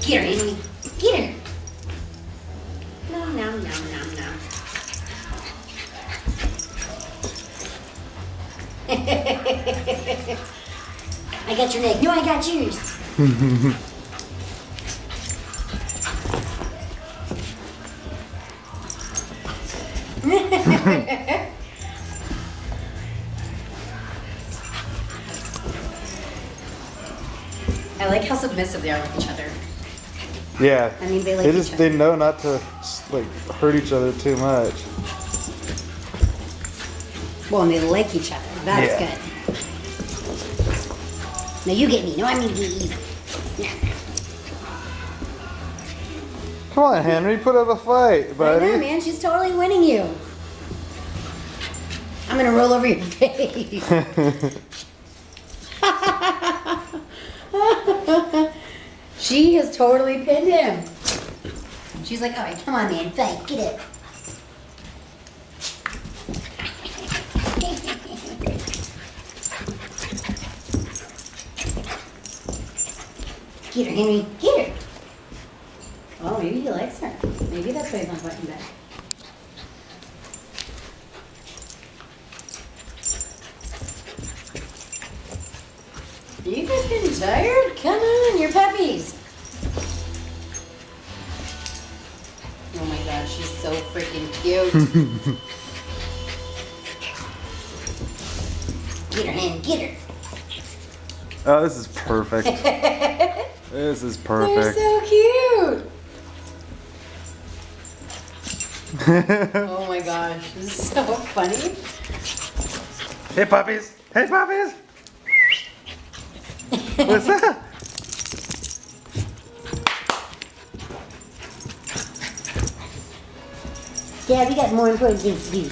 Get her, Amy. Get her. No, no, no, no, no. I got your neck. No, I got yours. I like how submissive they are with each other. Yeah. I mean, they like each they other. know not to like hurt each other too much. Well, and they like each other. That's Yeah. good. Now you get me. No, I'm gonna get you. Yeah. Come on, Henry, put up a fight, I buddy. know, man. She's totally winning you. I'm gonna roll over your face. She has totally pinned him. She's like, all right, come on, man, fight, get it. Get her, Henry, get her. Oh, maybe he likes her. Maybe that's why he's not fighting back. Are you guys getting tired? Come on, you're puppies. Oh my god, she's so freaking cute. Get her, Hen, get her. Oh, this is perfect. This is They're perfect. so cute. Oh my gosh, this is so funny. Hey, puppies. Hey, puppies. What's that? Dad, we got more important things to do.